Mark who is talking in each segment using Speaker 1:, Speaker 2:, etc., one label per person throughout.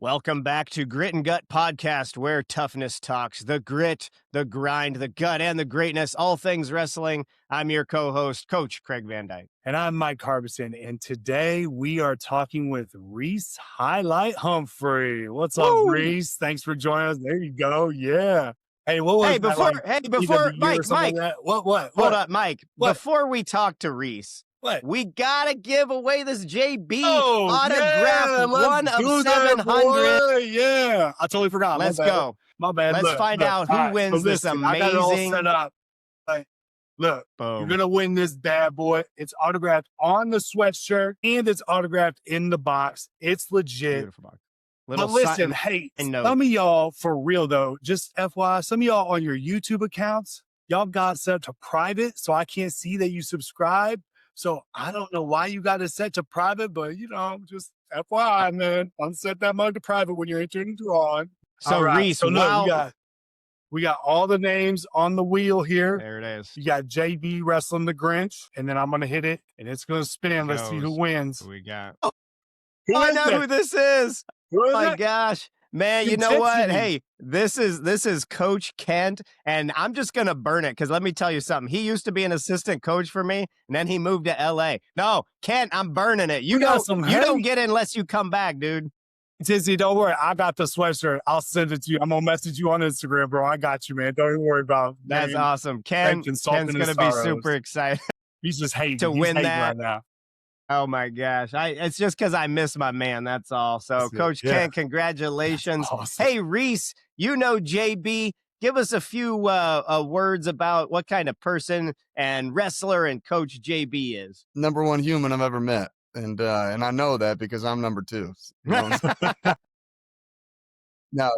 Speaker 1: Welcome back to Grit and Gut Podcast, where toughness talks, the grit, the grind, the gut, and the greatness, all things wrestling. I'm your co-host, Coach Craig Van Dyke.
Speaker 2: And I'm Mike Harbison, and today we are talking with Reece Humphrey. What's up, Reece? Thanks for joining us. There you go. Yeah. Hey, what was
Speaker 1: before Mike,
Speaker 2: like What?
Speaker 1: Hold up, Mike.
Speaker 2: What?
Speaker 1: Before we talk to Reece,
Speaker 2: What?
Speaker 1: we gotta give away this JB
Speaker 2: autograph,
Speaker 1: one of 700.
Speaker 2: Yeah, I totally forgot.
Speaker 1: Let's go.
Speaker 2: My bad.
Speaker 1: Let's find out who wins this amazing.
Speaker 2: I got it all set up. Look,
Speaker 1: Boom.
Speaker 2: You're going to win this bad boy. It's autographed on the sweatshirt and it's autographed in the box. It's legit.
Speaker 1: Beautiful box.
Speaker 2: But listen, hey, some of y'all, for real though, just FYI, some of y'all on your YouTube accounts, y'all got set to private, so I can't see that you subscribe. So I don't know why you got it set to private, but just FYI, man, unset that mug to private when you're entering the drawing.
Speaker 1: So Reece,
Speaker 2: we got all the names on the wheel here.
Speaker 1: There it is.
Speaker 2: You got JB wrestling the Grinch, and then I'm going to hit it, and it's going to spin. Let's see who wins.
Speaker 1: Who we got?
Speaker 2: I
Speaker 1: know who this is. Oh my gosh. Man, you know what?
Speaker 2: Me.
Speaker 1: Hey, this is Coach Kent, and I'm just going to burn it because let me tell you something. He used to be an assistant coach for me, and then he moved to L.A. No, Kent, I'm burning it. You don't get it unless you come back, dude.
Speaker 2: Tizzy, don't worry. I got the sweatshirt. I'll send it to you. I'm going to message you on Instagram, bro. I got you, man. Don't even worry about it.
Speaker 1: That's awesome. Ken's going to be super excited.
Speaker 2: He's just hating.
Speaker 1: To win that
Speaker 2: right now.
Speaker 1: Oh, my gosh. It's just because I miss my man. That's all. So, Coach Ken, congratulations. Awesome. Hey, Reece, you know JB. Give us a few words about what kind of person and wrestler and Coach JB is.
Speaker 3: Number one human I've ever met. And I know that because I'm number two. No,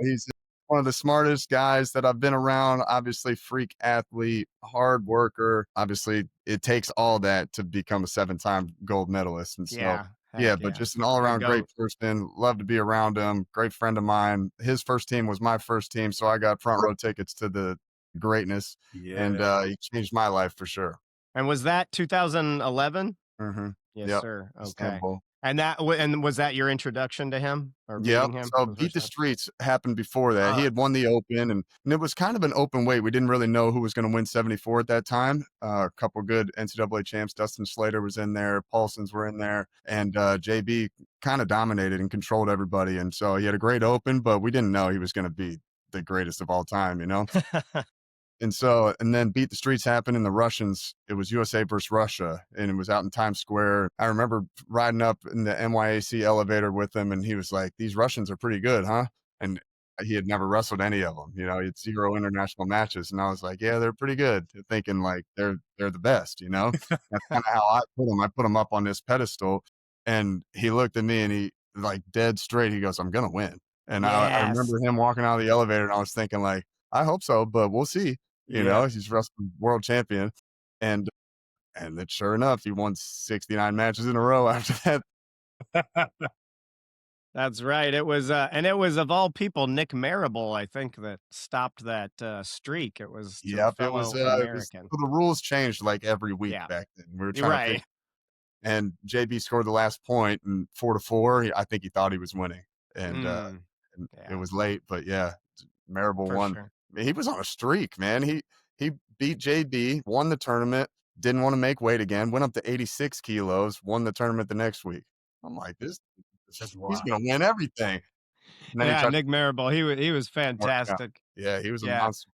Speaker 3: he's one of the smartest guys that I've been around. Obviously, freak athlete, hard worker. Obviously, it takes all that to become a 7-time gold medalist. And so, but just an all-around great person. Love to be around him. Great friend of mine. His first team was my first team, so I got front row tickets to the greatness. Yeah. And he changed my life for sure.
Speaker 1: And was that 2011?
Speaker 3: Mm-hmm.
Speaker 1: Yes, sir. Okay.
Speaker 3: Istanbul.
Speaker 1: And was that your introduction to him?
Speaker 3: Yeah. So Beat the Streets happened before that. He had won the Open, and it was kind of an open weight. We didn't really know who was going to win 74 at that time. A couple good NCAA champs. Dustin Slater was in there. Paulsons were in there, and JB kind of dominated and controlled everybody. And so he had a great Open, but we didn't know he was going to be the greatest of all time, And then Beat the Streets happened in the Russians. It was USA versus Russia, and it was out in Times Square. I remember riding up in the NYAC elevator with him, and he was like, "These Russians are pretty good, huh?" And he had never wrestled any of them. He had 0 international matches. And I was like, "Yeah, they're pretty good," thinking like they're the best, That's kind of how I put them. I put them up on this pedestal, and he looked at me and he like dead straight. He goes, "I'm going to win." And I remember him walking out of the elevator, and I was thinking like, I hope so, but we'll see. He's wrestling world champion. And then sure enough, he won 69 matches in a row after that.
Speaker 1: That's right. It was, and it was of all people, Nick Marable, I think, that stopped that streak. It was,
Speaker 3: it was
Speaker 1: American.
Speaker 3: The rules changed like every week back then. We were trying to and JB scored the last point, and 4-4. I think he thought he was winning, and it was late, but Marable won. Sure. He was on a streak, man. He beat JB, won the tournament, didn't want to make weight again, went up to 86 kilos, won the tournament the next week. I'm like, he's going to win everything.
Speaker 1: Nick Marable, he was fantastic.
Speaker 3: Yeah, he was a monster.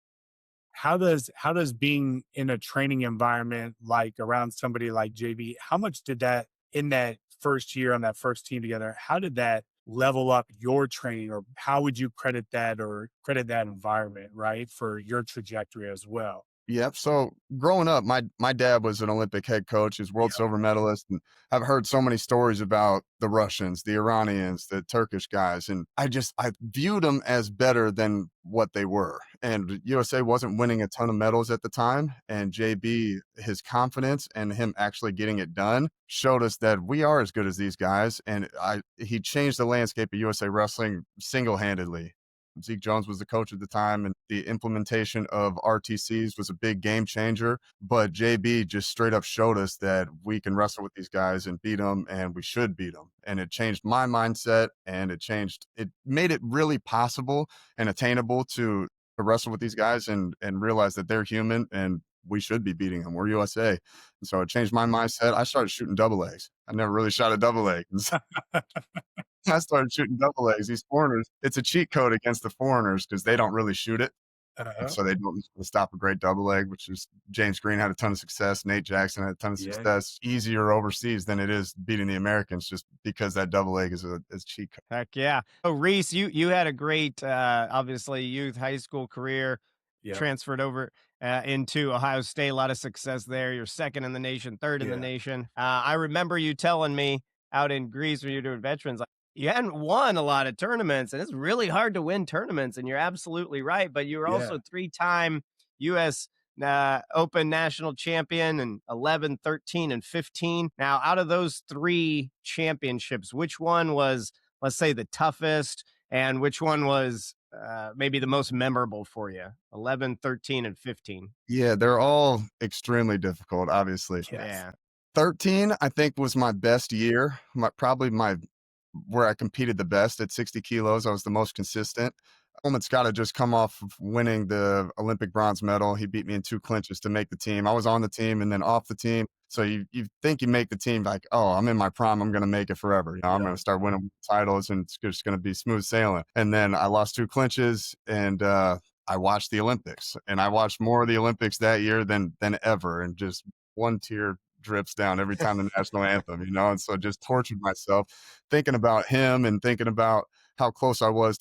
Speaker 2: How does being in a training environment like around somebody like JB, how much did that in that first year on that first team together, how did that level up your training, or how would you credit that environment, right, for your trajectory as well?
Speaker 3: Yep. So growing up, my dad was an Olympic head coach. He's world silver medalist. And I've heard so many stories about the Russians, the Iranians, the Turkish guys. And I viewed them as better than what they were. And USA wasn't winning a ton of medals at the time. And JB, his confidence and him actually getting it done showed us that we are as good as these guys. And he changed the landscape of USA wrestling single-handedly. Zeke Jones was the coach at the time, and the implementation of RTCs was a big game changer. But JB just straight up showed us that we can wrestle with these guys and beat them, and we should beat them. And it changed my mindset, and it made it really possible and attainable to wrestle with these guys and realize that they're human and we should be beating them. We're USA. And so it changed my mindset. I started shooting double legs. I never really shot a double leg. I started shooting double legs. These foreigners, it's a cheat code against the foreigners because they don't really shoot it. So they don't stop a great double leg, which is James Green had a ton of success. Nate Jackson had a ton of success. Easier overseas than it is beating the Americans just because that double leg is a cheat code.
Speaker 1: Heck yeah. So Reece, you had a great, obviously youth high school career, transferred over into Ohio State. A lot of success there. You're second in the nation, third in the nation. I remember you telling me out in Greece when you were doing veterans, like, you hadn't won a lot of tournaments, and it's really hard to win tournaments, and you're absolutely right. But you were also 3-time U.S. Open national champion in 11, 13, and 15. Now, out of those 3 championships, which one was, let's say, the toughest, and which one was maybe the most memorable for you? 11, 13, and 15.
Speaker 3: Yeah, they're all extremely difficult, obviously.
Speaker 1: Yeah.
Speaker 3: 13, I think, was my best year. Probably where I competed the best at 60 kilos. I was the most consistent. Coleman Scott had just come off of winning the Olympic bronze medal. He beat me in 2 clinches to make the team. I was on the team and then off the team. So you think you make the team like, oh, I'm in my prime. I'm going to make it forever. I'm going to start winning titles and it's just going to be smooth sailing. And then I lost 2 clinches and I watched the Olympics, and I watched more of the Olympics that year than ever. And just one tear drips down every time the national anthem, and so just tortured myself thinking about him and thinking about how close I was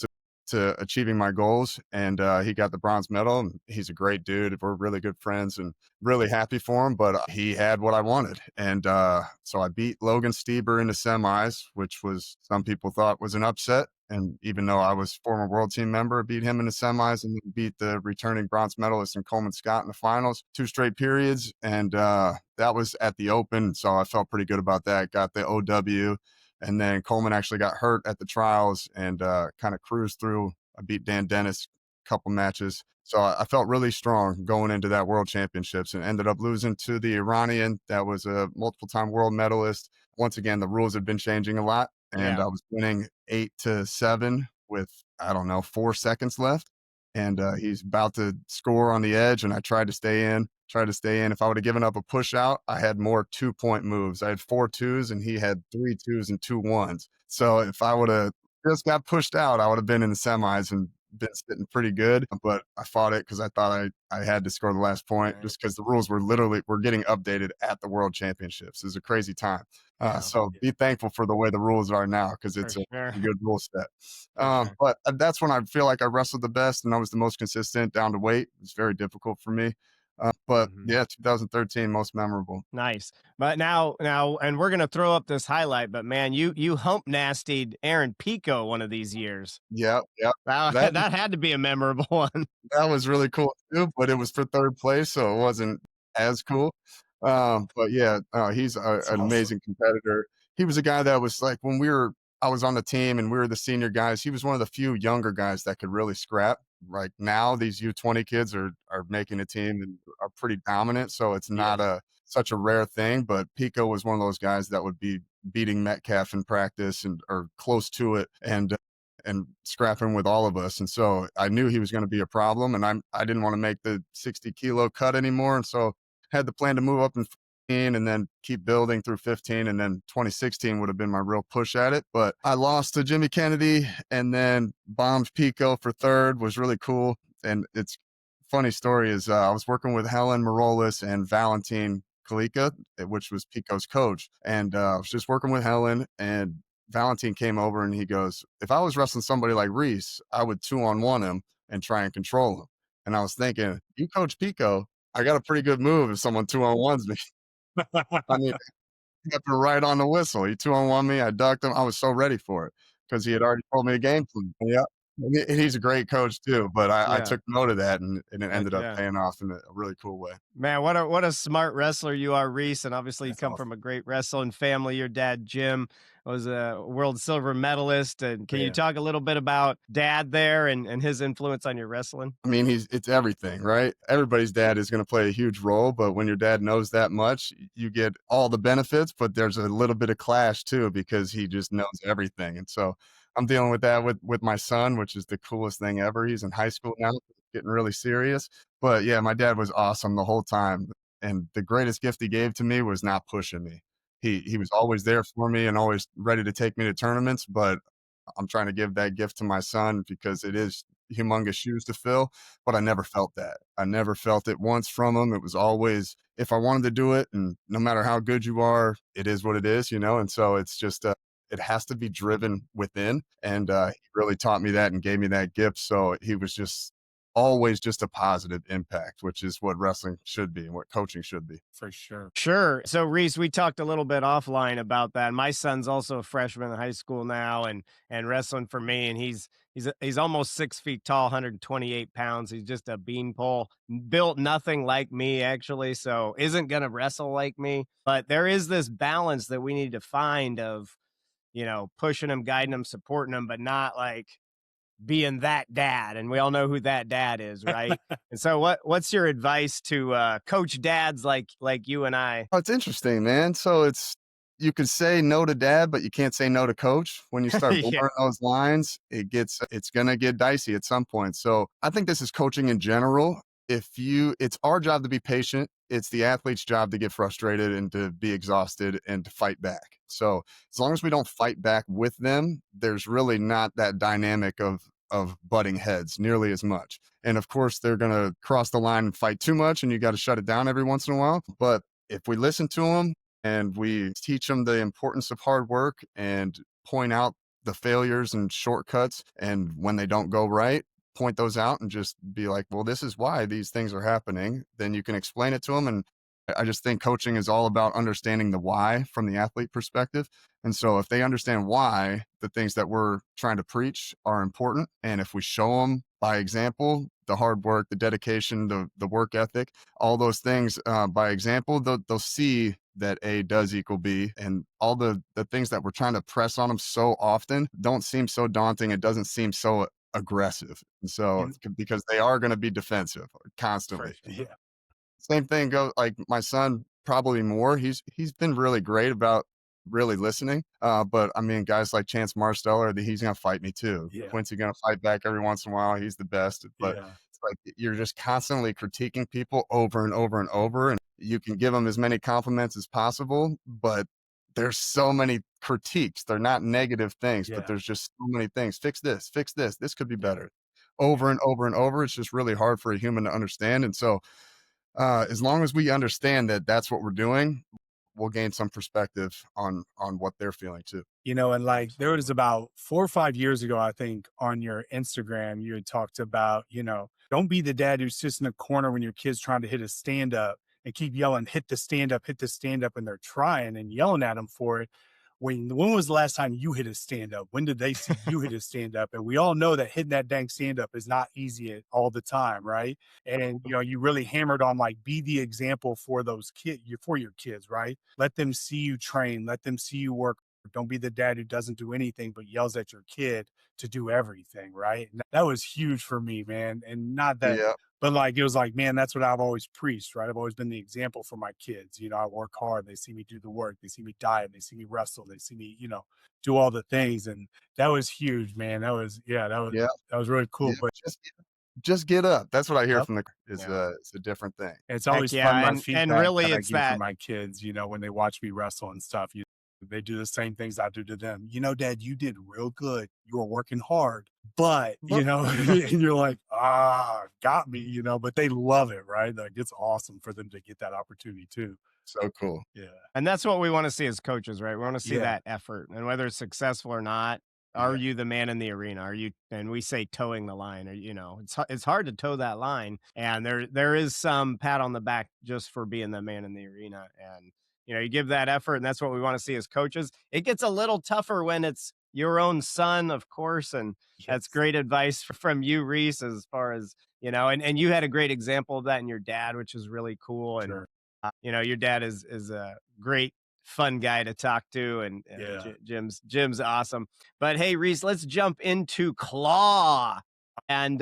Speaker 3: to achieving my goals. And he got the bronze medal, and he's a great dude. We're really good friends and really happy for him, but he had what I wanted. And so I beat Logan Stieber in the semis, which was, some people thought was an upset. And even though I was former world team member, I beat him in the semis and beat the returning bronze medalist in Coleman Scott in the finals, 2 straight periods. And that was at the Open. So I felt pretty good about that. Got the OW. And then Coleman actually got hurt at the trials and kind of cruised through. I beat Dan Dennis a couple matches. So I felt really strong going into that world championships and ended up losing to the Iranian that was a multiple-time world medalist. Once again, the rules had been changing a lot. And I was winning 8-7 with, 4 seconds left. And he's about to score on the edge. And I tried to stay in. If I would have given up a push out, I had more 2-point moves. I had 4 2s and he had 3 2s and 2 1s. So if I would have just got pushed out, I would have been in the semis and been sitting pretty good. But I fought it because I thought I had to score the last point, just because the rules were getting updated at the world championships. It was a crazy time. So be thankful for the way the rules are now, because it's a good rule set. But that's when I feel like I wrestled the best and I was the most consistent down to weight. It's very difficult for me. But 2013, most memorable.
Speaker 1: Nice. But now, and we're going to throw up this highlight, but man, you hump nastied Aaron Pico one of these years.
Speaker 3: Yeah.
Speaker 1: That had to be a memorable one.
Speaker 3: That was really cool too, but it was for 3rd place, so it wasn't as cool. But yeah, he's an amazing competitor. He was a guy that was like, I was on the team and we were the senior guys, he was one of the few younger guys that could really scrap. Like now these U20 kids are making a team and are pretty dominant. So it's not such a rare thing, but Pico was one of those guys that would be beating Metcalf in practice or close to it and scrapping with all of us. And so I knew he was going to be a problem, and I didn't want to make the 60 kilo cut anymore. And so had the plan to move up in 15 and then keep building through 15. And then 2016 would have been my real push at it. But I lost to Jimmy Kennedy and then bombed Pico for 3rd. Was really cool. And it's funny story is I was working with Helen Marolis and Valentin Kalika, which was Pico's coach. And I was just working with Helen, and Valentin came over and he goes, if I was wrestling somebody like Reece, I would 2-on-1 him and try and control him. And I was thinking, you coach Pico, I got a pretty good move if someone 2-on-1s me. I mean, he got right on the whistle. He 2-on-1 me. I ducked him. I was so ready for it because he had already told me a game plan. Yeah. He's a great coach too, but I
Speaker 1: Yeah.
Speaker 3: took note of that, and it
Speaker 1: Heck
Speaker 3: ended up
Speaker 1: yeah.
Speaker 3: paying off in a really cool way.
Speaker 1: Man, what a smart wrestler you are, Reece, and obviously you
Speaker 2: That's
Speaker 1: come from
Speaker 2: awesome.
Speaker 1: a great wrestling family. Your dad, Jim, was a world silver medalist. And can you
Speaker 2: Yeah.
Speaker 1: talk a little bit about dad there and his influence on your wrestling?
Speaker 3: I mean, it's everything, right? Everybody's dad is going to play a huge role, but when your dad knows that much, you get all the benefits, but there's a little bit of clash too because he just knows everything. And so I'm dealing with that with my son, which is the coolest thing ever. He's in high school now, getting really serious. But yeah, my dad was awesome the whole time. And the greatest gift he gave to me was not pushing me. He was always there for me and always ready to take me to tournaments, but I'm trying to give that gift to my son because it is humongous shoes to fill, but I never felt that. I never felt it once from him. It was always if I wanted to do it, and no matter how good you are, it is what it is, you know? And so it's just, it has to be driven within. And he really taught me that and gave me that gift. So he was just always just a positive impact, which is what wrestling should be and what coaching should be.
Speaker 2: For sure.
Speaker 1: Sure. So Reece, we talked a little bit offline about that. My son's also a freshman in high school now, and wrestling for me, and he's almost 6 feet tall, 128 pounds. He's just a beanpole, built nothing like me actually, so isn't gonna wrestle like me. But there is this balance that we need to find of, pushing him, guiding him, supporting him, but not like being that dad, and we all know who that dad is, right? And so what's your advice to coach dads like you and I?
Speaker 3: Oh, it's interesting, man. So you can say no to dad, but you can't say no to coach. When you start
Speaker 1: Yeah.
Speaker 3: blurring those lines, it's gonna get dicey at some point. So I think this is coaching in general. It's our job to be patient. It's the athlete's job to get frustrated and to be exhausted and to fight back. So as long as we don't fight back with them, there's really not that dynamic of butting heads nearly as much. And of course, they're going to cross the line and fight too much, and you got to shut it down every once in a while. But if we listen to them and we teach them the importance of hard work and point out the failures and shortcuts, and when they don't go right, point those out and just be like, well, this is why these things are happening. Then you can explain it to them. And I just think coaching is all about understanding the why from the athlete perspective. And so if they understand why the things that we're trying to preach are important, and if we show them by example, the hard work, the dedication, the work ethic, all those things by example, they'll see that A does equal B, and all the things that we're trying to press on them so often don't seem so daunting. It doesn't seem so aggressive. And so
Speaker 2: You
Speaker 3: because they are going to be defensive
Speaker 2: for
Speaker 3: constantly.
Speaker 2: yeah.
Speaker 3: Same thing goes like my son, probably more. He's been really great about really listening. But I mean, guys like Chance Marsteller, he's gonna fight me too.
Speaker 2: Yeah.
Speaker 3: Quincy gonna fight back every once in a while. He's the best. But
Speaker 2: Yeah.
Speaker 3: it's like you're just constantly critiquing people over and over and over, and you can give them as many compliments as possible, but there's so many critiques. They're not negative things, but
Speaker 2: Yeah.
Speaker 3: there's just so many things. Fix this, fix this. This could be
Speaker 2: Yeah.
Speaker 3: better. Over and over and over. It's just really hard for a human to understand. And so as long as we understand that that's what we're doing, we'll gain some perspective on what they're feeling too.
Speaker 2: And like there was about 4 or 5 years ago, I think on your Instagram, you had talked about, don't be the dad who sits in the corner when your kid's trying to hit a stand up and keep yelling, hit the stand up, and they're trying and yelling at them for it. When was the last time you hit a stand up? When did they see you hit a stand up? And we all know that hitting that dang stand up is not easy all the time, right? And you really hammered on like be the example for those kids, for your kids, right? Let them see you train, let them see you work. Don't be the dad who doesn't do anything but yells at your kid to do everything, right? And that was huge for me, man. And not that,
Speaker 3: Yeah.
Speaker 2: but like it was like, man, that's what I've always preached, right? I've always been the example for my kids. I work hard. They see me do the work. They see me diet. They see me wrestle. They see me, do all the things. And that was huge, man.
Speaker 3: Yeah.
Speaker 2: That was really cool.
Speaker 3: Yeah.
Speaker 2: But
Speaker 3: Just get up. That's what I hear
Speaker 2: yep,
Speaker 3: from the is
Speaker 1: Yeah.
Speaker 3: it's a different thing.
Speaker 2: it's
Speaker 1: Heck
Speaker 2: always fun,
Speaker 1: yeah.
Speaker 2: my
Speaker 1: And
Speaker 2: feedback
Speaker 1: really
Speaker 2: that I
Speaker 1: it's
Speaker 2: give for
Speaker 1: that.
Speaker 2: my kids, when they watch me wrestle and stuff. They do the same things I do to them. Dad, you did real good. You were working hard, but,
Speaker 3: But
Speaker 2: and you're like, got me, but they love it, right? Like it's awesome for them to get that opportunity too.
Speaker 3: so cool.
Speaker 2: Yeah.
Speaker 1: And that's what we want to see as coaches, right? We want to see
Speaker 2: Yeah.
Speaker 1: that effort. And whether it's successful or not, are
Speaker 2: Yeah.
Speaker 1: you the man in the arena? Are you, and we say towing the line, or, it's hard to toe that line. And there is some pat on the back just for being the man in the arena. And, you give that effort, and that's what we want to see as coaches. It gets a little tougher when it's your own son, of course, and that's great advice from you, Reece, as far as, and you had a great example of that in your dad, which is really cool. And
Speaker 2: Sure.
Speaker 1: your dad is a great, fun guy to talk to, and Jim's awesome. But hey, Reece, let's jump into Claw, and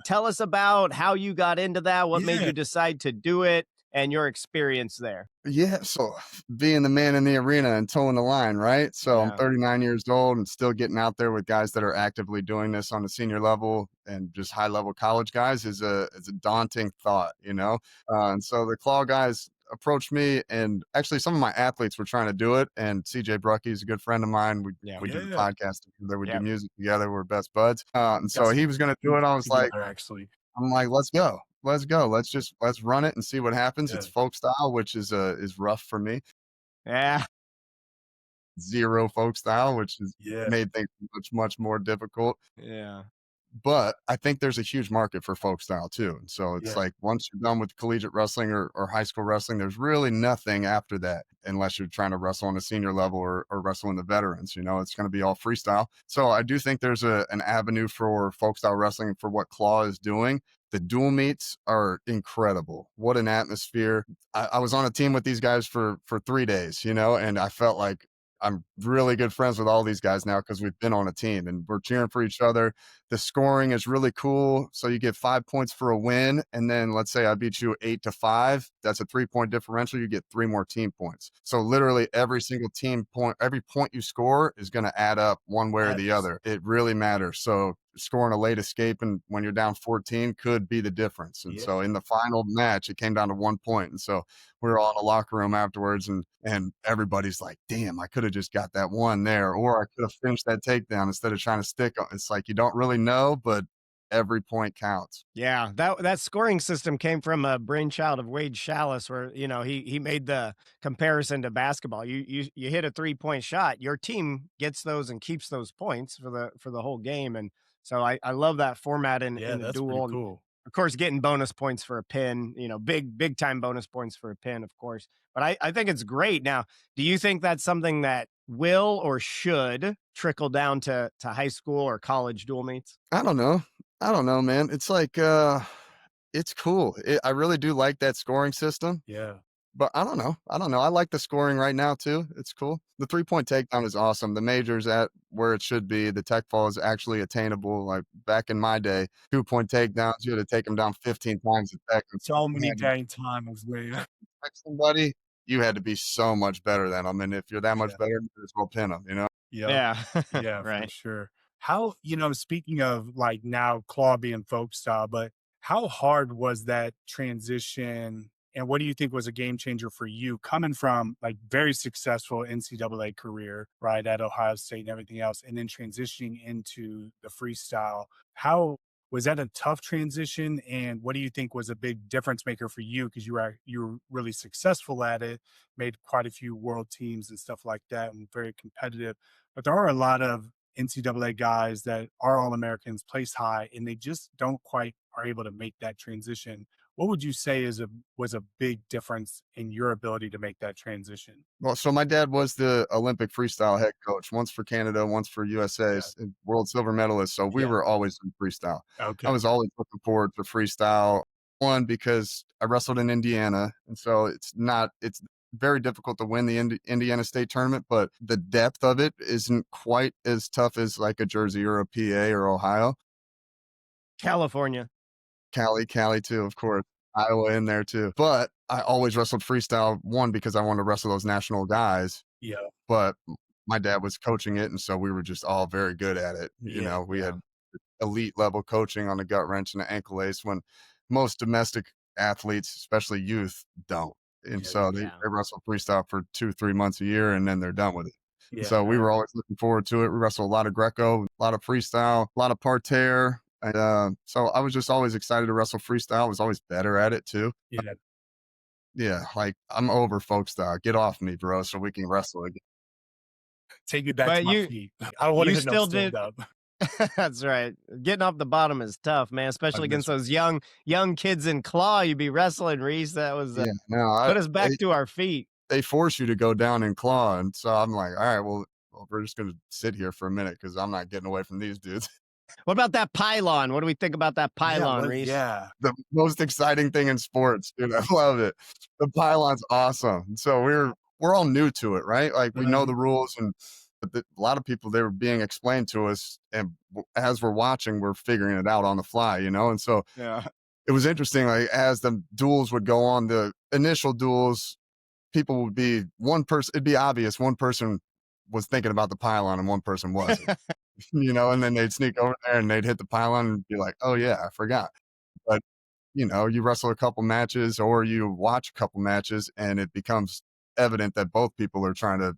Speaker 1: tell us about how you got into that, what made you decide to do it, and your experience there.
Speaker 3: Yeah, so being the man in the arena and towing the line, right? So I'm 39 years old and still getting out there with guys that are actively doing this on the senior level and just high level college guys is a daunting thought, and so the Claw guys approached me, and actually some of my athletes were trying to do it, and CJ Brucky is a good friend of mine. We do the podcast together, we do music together, we're best buds, and so he was going to do it. I was like, I'm like, let's go. Let's run it and see what happens. It's Folkstyle, which is rough for me.
Speaker 1: Yeah.
Speaker 3: Zero Folkstyle, which has made things much more difficult.
Speaker 1: Yeah.
Speaker 3: But I think there's a huge market for Folkstyle too. And so it's like once you're done with collegiate wrestling or high school wrestling, there's really nothing after that unless you're trying to wrestle on a senior level or wrestle in the veterans. It's going to be all freestyle. So I do think there's an avenue for Folkstyle wrestling for what Claw is doing. The dual meets are incredible. What an atmosphere. I was on a team with these guys for 3 days, and I felt like I'm really good friends with all these guys now because we've been on a team and we're cheering for each other. The scoring is really cool. So you get 5 points for a win. And then let's say I beat you 8-5. That's a 3-point differential. You get 3 more team points. So literally every single team point, every point you score is going to add up one way or the other. It really matters. So scoring a late escape and when you're down 14 could be the difference. And so in the final match, it came down to 1 point. And so we were all in the locker room afterwards and everybody's like, damn, I could have just got that one there, or I could have finished that takedown instead of trying to stick. It's like, you don't really know, but every point counts.
Speaker 1: Yeah, that scoring system came from a brainchild of Wade Chalice, where he made the comparison to basketball. You hit a 3-point shot, your team gets those and keeps those points for the whole game. And so I love that format in the duel.
Speaker 2: Cool.
Speaker 1: Of course, getting bonus points for a pin, big time bonus points for a pin, of course. But I think it's great. Now, do you think that's something that will or should trickle down to high school or college dual meets?
Speaker 3: I don't know, man. It's like, it's cool. I really do like that scoring system.
Speaker 2: Yeah.
Speaker 3: But I don't know. I like the scoring right now too. It's cool. The 3-point takedown is awesome. The major's at where it should be. The tech fall is actually attainable. Like back in my day, 2-point takedowns, you had to take them down 15 times a tech.
Speaker 2: So many dang times, man.
Speaker 3: Somebody, you had to be so much better than them. And if you're that much better, you as well pin them,
Speaker 1: Yeah.
Speaker 2: Yeah,
Speaker 1: right.
Speaker 2: for sure. How, speaking of like now Claw being folk style, but how hard was that transition? And what do you think was a game changer for you coming from like very successful NCAA career, right, at Ohio State and everything else, and then transitioning into the freestyle? How was that a tough transition? And what do you think was a big difference maker for you? Because you were really successful at it, made quite a few world teams and stuff like that, and very competitive. But there are a lot of NCAA guys that are All-Americans, place high, and they just don't quite are able to make that transition. What would you say was a big difference in your ability to make that transition?
Speaker 3: Well, so my dad was the Olympic freestyle head coach, once for Canada, once for USA, world silver medalist. So we were always in freestyle.
Speaker 2: Okay.
Speaker 3: I was always looking forward to freestyle. One, because I wrestled in Indiana. And so it's very difficult to win the Indiana State tournament, but the depth of it isn't quite as tough as like a Jersey or a PA or Ohio.
Speaker 1: California.
Speaker 3: Cali too, of course. Iowa in there too. But I always wrestled freestyle, one, because I wanted to wrestle those national guys.
Speaker 2: Yeah.
Speaker 3: But my dad was coaching it, and so we were just all very good at it. We had elite level coaching on the gut wrench and the ankle ace when most domestic athletes, especially youth, don't. And so they wrestle freestyle for 2-3 months a year, and then they're done with it. Yeah. So we were always looking forward to it. We wrestled a lot of Greco, a lot of freestyle, a lot of parterre. And so I was just always excited to wrestle freestyle. I was always better at it too. Yeah, like I'm over Folkstyle. Get off me, bro, so we can wrestle again.
Speaker 2: Take me back to my feet. I want to
Speaker 1: still did. That's right. Getting off the bottom is tough, man, especially against those young kids in Claw. You'd be wrestling, Reece. That was put us back to our feet.
Speaker 3: They force you to go down in Claw, and so I'm like, all right, well, well, we're just going to sit here for a minute because I'm not getting away from these dudes.
Speaker 1: What about that pylon? What do we think about that pylon, Reece?
Speaker 2: Yeah.
Speaker 3: The most exciting thing in sports, dude. I love it. The pylon's awesome. So we're all new to it, right? Like we know the rules, but a lot of people, they were being explained to us, and as we're watching, we're figuring it out on the fly, And so it was interesting. Like as the duels would go on, the initial duels, people would be one person. It'd be obvious one person was thinking about the pylon and one person wasn't. And then they'd sneak over there and they'd hit the pylon and be like, "Oh yeah, I forgot." But you wrestle a couple matches or you watch a couple matches, and it becomes evident that both people are trying to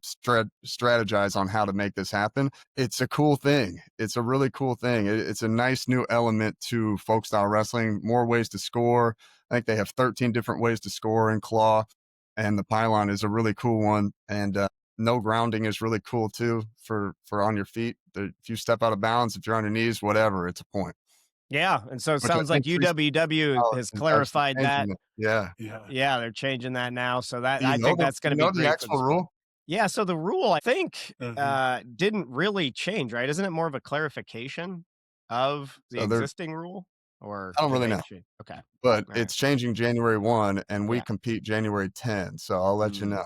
Speaker 3: strategize on how to make this happen. It's a cool thing. It's a really cool thing. It's a nice new element to folk style wrestling. More ways to score. I think they have 13 different ways to score in claw, and the pylon is a really cool one. And no grounding is really cool too for on your feet. If you step out of bounds, if you're on your knees, whatever, it's a point.
Speaker 1: Yeah, and so it sounds like UWW has clarified that.
Speaker 3: Yeah,
Speaker 1: they're changing that now. So that I think that's going to be great.
Speaker 3: The actual rule?
Speaker 1: Yeah, so the rule I think didn't really change, right? Isn't it more of a clarification of the existing rule? Or
Speaker 3: I don't really know.
Speaker 1: Okay,
Speaker 3: but it's changing January 1, and we compete January 10. So I'll let you know.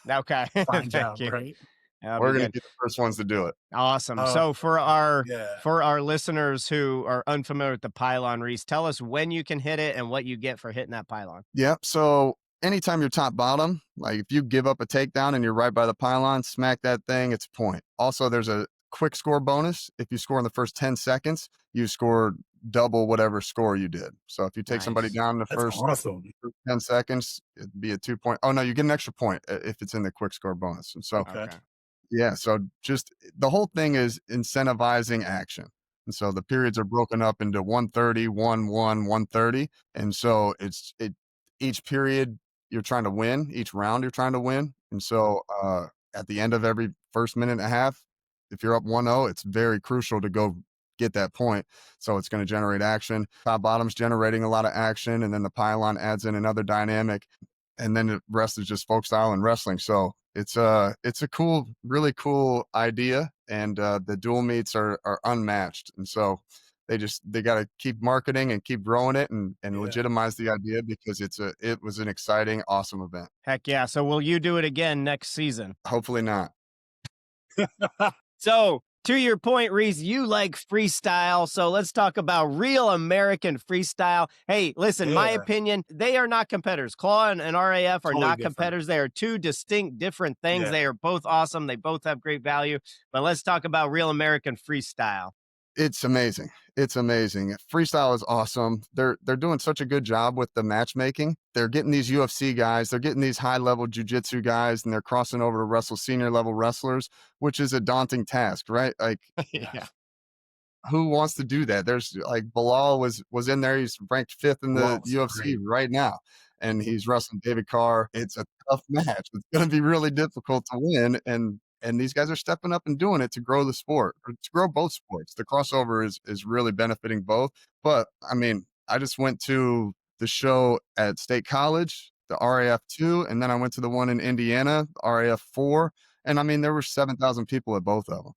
Speaker 1: Okay,
Speaker 2: find out, right?
Speaker 3: We're going to be the first ones to do it.
Speaker 1: Awesome. So for our listeners who are unfamiliar with the pylon, Reece, tell us when you can hit it and what you get for hitting that pylon.
Speaker 3: Yep. So anytime you're top bottom, like if you give up a takedown and you're right by the pylon, smack that thing, it's a point. Also, there's a quick score bonus. If you score in the first 10 seconds, you score double whatever score you did. So if you take somebody down in the first 10 seconds, it'd be a 2 point. Oh no, you get an extra point if it's in the quick score bonus. And so yeah, so just the whole thing is incentivizing action. And so the periods are broken up into 130, 1-1, 130. And so each period you're trying to win, each round you're trying to win. And so at the end of every first minute and a half, if you're up 1-0, it's very crucial to go get that point. So it's going to generate action. Top bottom's generating a lot of action, and then the pylon adds in another dynamic. And then the rest is just folk style and wrestling. So it's a cool, really cool idea. And the dual meets are unmatched. And so they got to keep marketing and keep growing it and legitimize the idea, because it was an exciting, awesome event.
Speaker 1: Heck yeah. So will you do it again next season?
Speaker 3: Hopefully not.
Speaker 1: So to your point, Reece, you like freestyle. So let's talk about real American freestyle. Hey, listen, my opinion, they are not competitors. Claw and RAF are not competitors. They are two distinct, different things. Yeah. They are both awesome. They both have great value. But let's talk about real American freestyle.
Speaker 3: It's amazing. It's amazing. Freestyle is awesome. They're doing such a good job with the matchmaking. They're getting these UFC guys, they're getting these high-level jiu-jitsu guys, and they're crossing over to wrestle senior-level wrestlers, which is a daunting task, right? Like, who wants to do that? There's like Bilal was in there. He's ranked 5th in the UFC right now, and he's wrestling David Carr. It's a tough match. It's going to be really difficult to win, and these guys are stepping up and doing it to grow the sport, or to grow both sports. The crossover is really benefiting both. But I mean, I just went to the show at State College, the RAF 2, and then I went to the one in Indiana, RAF 4. And I mean, there were 7,000 people at both of them.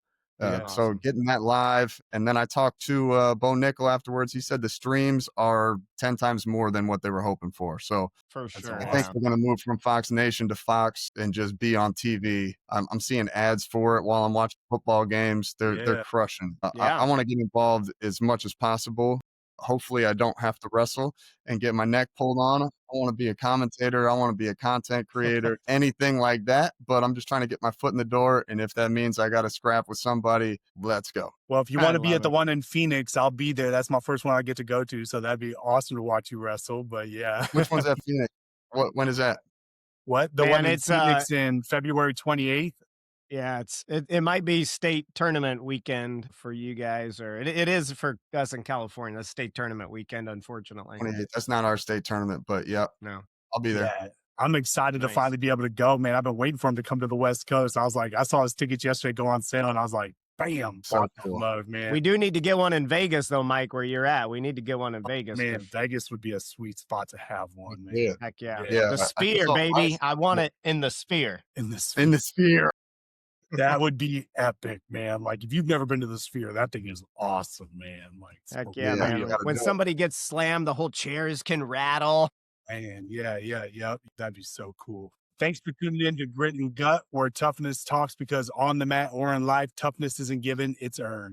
Speaker 3: So getting that live. And then I talked to Bo Nickel afterwards. He said the streams are 10 times more than what they were hoping for. So
Speaker 1: for sure,
Speaker 3: I think we're going to move from Fox Nation to Fox and just be on TV. I'm seeing ads for it while I'm watching football games. They're crushing. I want to get involved as much as possible. Hopefully I don't have to wrestle and get my neck pulled on. I want to be a commentator. I want to be a content creator, anything like that. But I'm just trying to get my foot in the door. And if that means I got to scrap with somebody, let's go.
Speaker 2: Well, if you want to be at the one in Phoenix, I'll be there. That's my first one I get to go to. So that'd be awesome to watch you wrestle. But yeah.
Speaker 3: Which one's at Phoenix? When is that?
Speaker 2: What? The one in Phoenix in February 28th?
Speaker 1: Yeah, it might be state tournament weekend for you guys, or it is for us in California. That's state tournament weekend, unfortunately.
Speaker 3: That's not our state tournament, but no, I'll be there.
Speaker 2: Yeah, I'm excited to finally be able to go, man. I've been waiting for him to come to the West Coast. I was like, I saw his tickets yesterday go on sale, and I was like, bam,
Speaker 3: so cool.
Speaker 2: Love, man.
Speaker 1: We do need to get one in Vegas, though, Mike, where you're at. We need to get one in Vegas.
Speaker 2: Man, Vegas would be a sweet spot to have one, man.
Speaker 3: Yeah.
Speaker 1: Heck yeah. The Sphere, baby. I want it in the Sphere.
Speaker 2: In the Sphere. That would be epic, man. Like, if you've never been to the Sphere, that thing is awesome, man. Like,
Speaker 1: Heck yeah, man. When somebody gets slammed, the whole chairs can rattle.
Speaker 2: Man, yeah. That'd be so cool. Thanks for tuning in to Grit and Gut, where toughness talks, because on the mat or in life, toughness isn't given, it's earned.